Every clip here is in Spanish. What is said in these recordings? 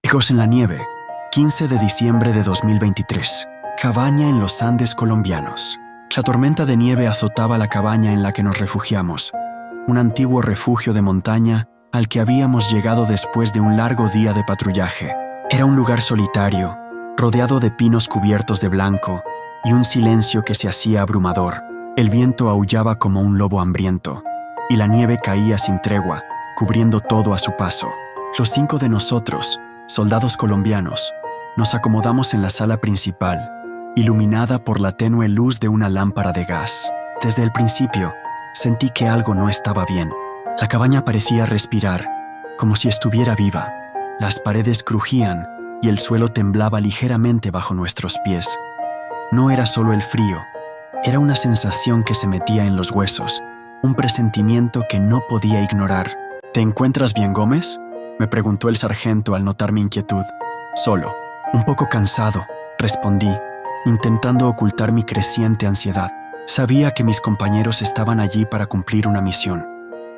Hijos en la nieve, 15 de diciembre de 2023. Cabaña en los Andes colombianos. La tormenta de nieve azotaba la cabaña en la que nos refugiamos, un antiguo refugio de montaña al que habíamos llegado después de un largo día de patrullaje. Era un lugar solitario, rodeado de pinos cubiertos de blanco y un silencio que se hacía abrumador. El viento aullaba como un lobo hambriento y la nieve caía sin tregua, cubriendo todo a su paso. Los 5 de nosotros, soldados colombianos, nos acomodamos en la sala principal, iluminada por la tenue luz de una lámpara de gas. Desde el principio, sentí que algo no estaba bien. La cabaña parecía respirar, como si estuviera viva. Las paredes crujían y el suelo temblaba ligeramente bajo nuestros pies. No era solo el frío, era una sensación que se metía en los huesos, un presentimiento que no podía ignorar. ¿Te encuentras bien, Gómez?, me preguntó el sargento al notar mi inquietud. Solo, un poco cansado, respondí, intentando ocultar mi creciente ansiedad. Sabía que mis compañeros estaban allí para cumplir una misión,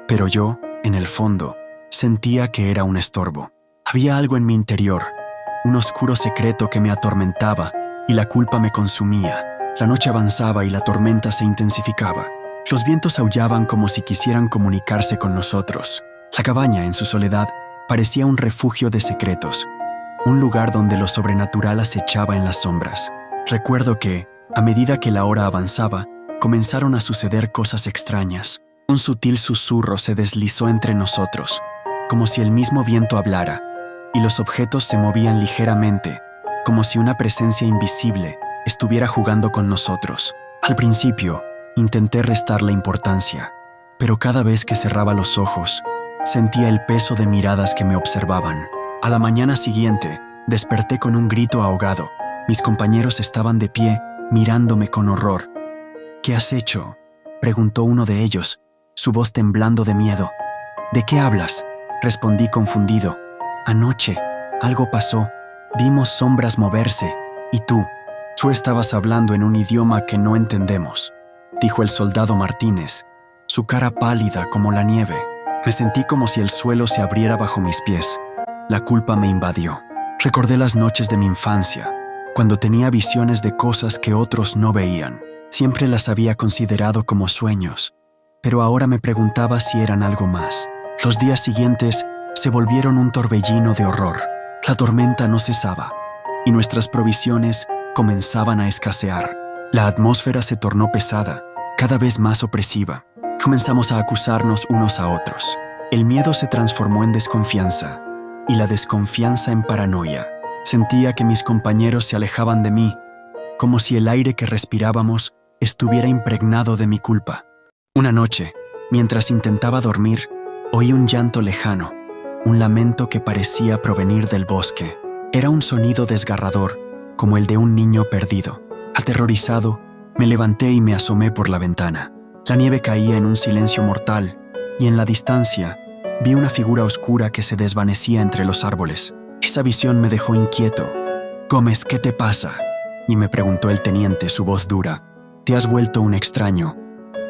pero yo, en el fondo, sentía que era un estorbo. Había algo en mi interior, un oscuro secreto que me atormentaba y la culpa me consumía. La noche avanzaba y la tormenta se intensificaba. Los vientos aullaban como si quisieran comunicarse con nosotros. La cabaña, en su soledad, parecía un refugio de secretos, un lugar donde lo sobrenatural acechaba en las sombras. Recuerdo que, a medida que la hora avanzaba, comenzaron a suceder cosas extrañas. Un sutil susurro se deslizó entre nosotros, como si el mismo viento hablara, y los objetos se movían ligeramente, como si una presencia invisible estuviera jugando con nosotros. Al principio, intenté restarle importancia, pero cada vez que cerraba los ojos, sentía el peso de miradas que me observaban. A la mañana siguiente, desperté con un grito ahogado. Mis compañeros estaban de pie, mirándome con horror. ¿Qué has hecho?, preguntó uno de ellos, su voz temblando de miedo. ¿De qué hablas?, respondí confundido. Anoche, algo pasó. Vimos sombras moverse. ¿Y tú? Tú estabas hablando en un idioma que no entendemos, dijo el soldado Martínez, su cara pálida como la nieve. Me sentí como si el suelo se abriera bajo mis pies. La culpa me invadió. Recordé las noches de mi infancia, cuando tenía visiones de cosas que otros no veían. Siempre las había considerado como sueños, pero ahora me preguntaba si eran algo más. Los días siguientes se volvieron un torbellino de horror. La tormenta no cesaba, y nuestras provisiones comenzaban a escasear. La atmósfera se tornó pesada, cada vez más opresiva. Comenzamos a acusarnos unos a otros. El miedo se transformó en desconfianza, y la desconfianza en paranoia. Sentía que mis compañeros se alejaban de mí, como si el aire que respirábamos estuviera impregnado de mi culpa. Una noche, mientras intentaba dormir, oí un llanto lejano, un lamento que parecía provenir del bosque. Era un sonido desgarrador, como el de un niño perdido. Aterrorizado, me levanté y me asomé por la ventana. La nieve caía en un silencio mortal, y en la distancia vi una figura oscura que se desvanecía entre los árboles. Esa visión me dejó inquieto. «Gómez, ¿qué te pasa?», y me preguntó el teniente, su voz dura. «Te has vuelto un extraño.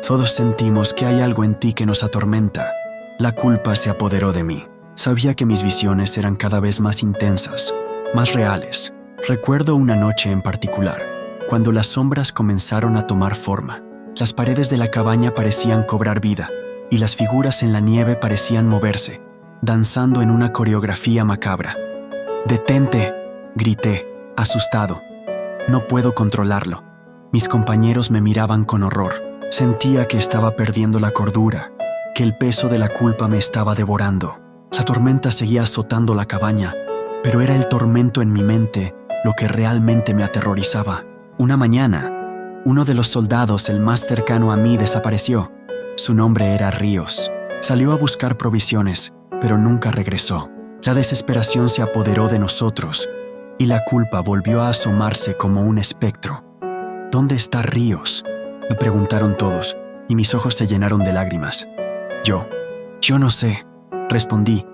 Todos sentimos que hay algo en ti que nos atormenta». La culpa se apoderó de mí. Sabía que mis visiones eran cada vez más intensas, más reales. Recuerdo una noche en particular, cuando las sombras comenzaron a tomar forma. Las paredes de la cabaña parecían cobrar vida, y las figuras en la nieve parecían moverse, danzando en una coreografía macabra. «¡Detente!», grité, asustado. No puedo controlarlo. Mis compañeros me miraban con horror. Sentía que estaba perdiendo la cordura, que el peso de la culpa me estaba devorando. La tormenta seguía azotando la cabaña, pero era el tormento en mi mente lo que realmente me aterrorizaba. Una mañana, uno de los soldados, el más cercano a mí, desapareció. Su nombre era Ríos. Salió a buscar provisiones, pero nunca regresó. La desesperación se apoderó de nosotros, y la culpa volvió a asomarse como un espectro. «¿Dónde está Ríos?», me preguntaron todos, y mis ojos se llenaron de lágrimas. Yo no sé», respondí,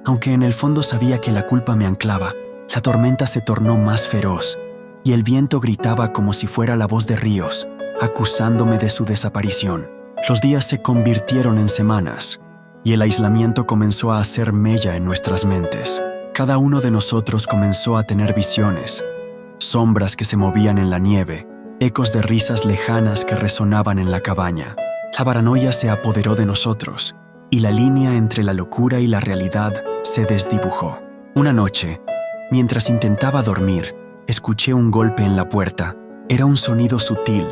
aunque en el fondo sabía que la culpa me anclaba. La tormenta se tornó más feroz, y el viento gritaba como si fuera la voz de Ríos, acusándome de su desaparición. Los días se convirtieron en semanas, y el aislamiento comenzó a hacer mella en nuestras mentes. Cada uno de nosotros comenzó a tener visiones, sombras que se movían en la nieve, ecos de risas lejanas que resonaban en la cabaña. La paranoia se apoderó de nosotros, y la línea entre la locura y la realidad se desdibujó. Una noche, mientras intentaba dormir, escuché un golpe en la puerta. Era un sonido sutil,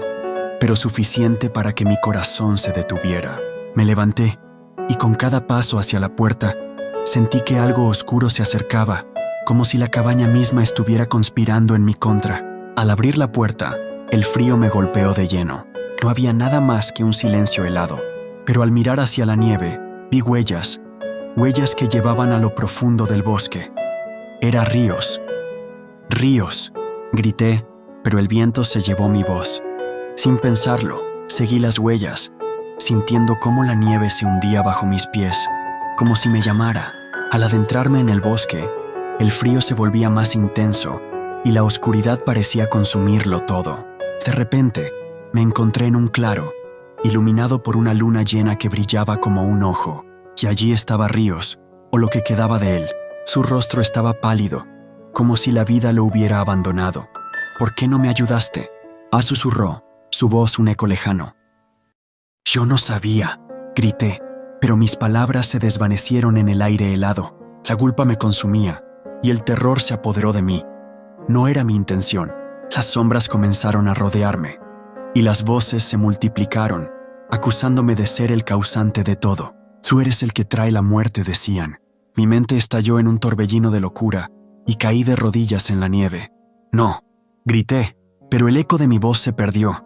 pero suficiente para que mi corazón se detuviera. Me levanté, y con cada paso hacia la puerta, sentí que algo oscuro se acercaba, como si la cabaña misma estuviera conspirando en mi contra. Al abrir la puerta, el frío me golpeó de lleno. No había nada más que un silencio helado, pero al mirar hacia la nieve, vi huellas que llevaban a lo profundo del bosque. Era Ríos. ¡Ríos!, grité, pero el viento se llevó mi voz. Sin pensarlo, seguí las huellas, sintiendo cómo la nieve se hundía bajo mis pies, como si me llamara. Al adentrarme en el bosque, el frío se volvía más intenso y la oscuridad parecía consumirlo todo. De repente, me encontré en un claro, iluminado por una luna llena que brillaba como un ojo, y allí estaba Ríos, o lo que quedaba de él. Su rostro estaba pálido, como si la vida lo hubiera abandonado. ¿Por qué no me ayudaste?, susurró, su voz un eco lejano. Yo no sabía, grité, pero mis palabras se desvanecieron en el aire helado. La culpa me consumía, y el terror se apoderó de mí. No era mi intención. Las sombras comenzaron a rodearme, y las voces se multiplicaron, acusándome de ser el causante de todo. Tú eres el que trae la muerte, decían. Mi mente estalló en un torbellino de locura, y caí de rodillas en la nieve. No, grité, pero el eco de mi voz se perdió.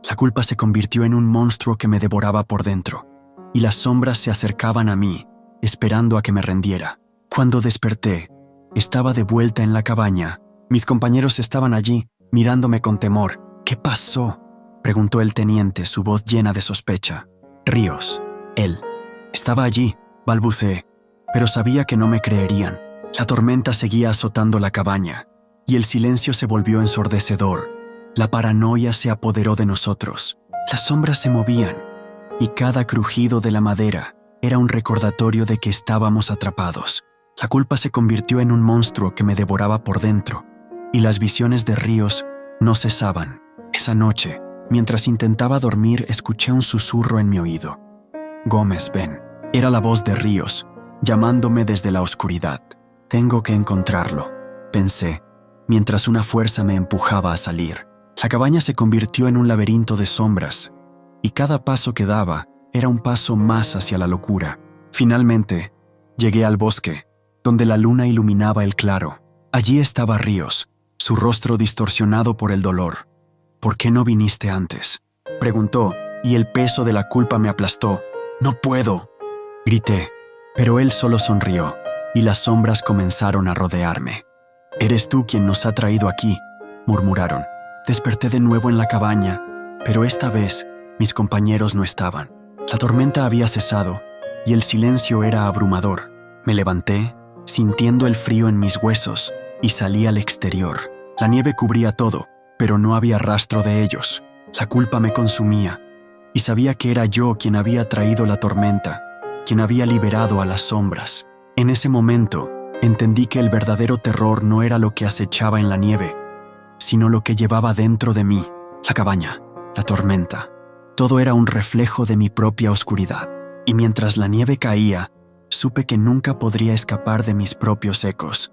La culpa se convirtió en un monstruo que me devoraba por dentro, y las sombras se acercaban a mí, esperando a que me rendiera. Cuando desperté, estaba de vuelta en la cabaña. Mis compañeros estaban allí, mirándome con temor. ¿Qué pasó?, preguntó el teniente, su voz llena de sospecha. Ríos. Él. Estaba allí, balbuceé, pero sabía que no me creerían. La tormenta seguía azotando la cabaña, y el silencio se volvió ensordecedor. La paranoia se apoderó de nosotros. Las sombras se movían, y cada crujido de la madera era un recordatorio de que estábamos atrapados. La culpa se convirtió en un monstruo que me devoraba por dentro, y las visiones de Ríos no cesaban. Esa noche, mientras intentaba dormir, escuché un susurro en mi oído. Gómez, ven. Era la voz de Ríos, llamándome desde la oscuridad. Tengo que encontrarlo, pensé, mientras una fuerza me empujaba a salir. La cabaña se convirtió en un laberinto de sombras, y cada paso que daba era un paso más hacia la locura. Finalmente, llegué al bosque, donde la luna iluminaba el claro. Allí estaba Ríos, su rostro distorsionado por el dolor. ¿Por qué no viniste antes?, preguntó, y el peso de la culpa me aplastó. No puedo, grité, pero él solo sonrió, y las sombras comenzaron a rodearme. Eres tú quien nos ha traído aquí, murmuraron. Desperté de nuevo en la cabaña, pero esta vez mis compañeros no estaban. La tormenta había cesado, y el silencio era abrumador. Me levanté, sintiendo el frío en mis huesos, y salí al exterior. La nieve cubría todo, pero no había rastro de ellos. La culpa me consumía, y sabía que era yo quien había traído la tormenta, quien había liberado a las sombras. En ese momento, entendí que el verdadero terror no era lo que acechaba en la nieve, sino lo que llevaba dentro de mí, la cabaña, la tormenta. Todo era un reflejo de mi propia oscuridad, y mientras la nieve caía, supe que nunca podría escapar de mis propios ecos.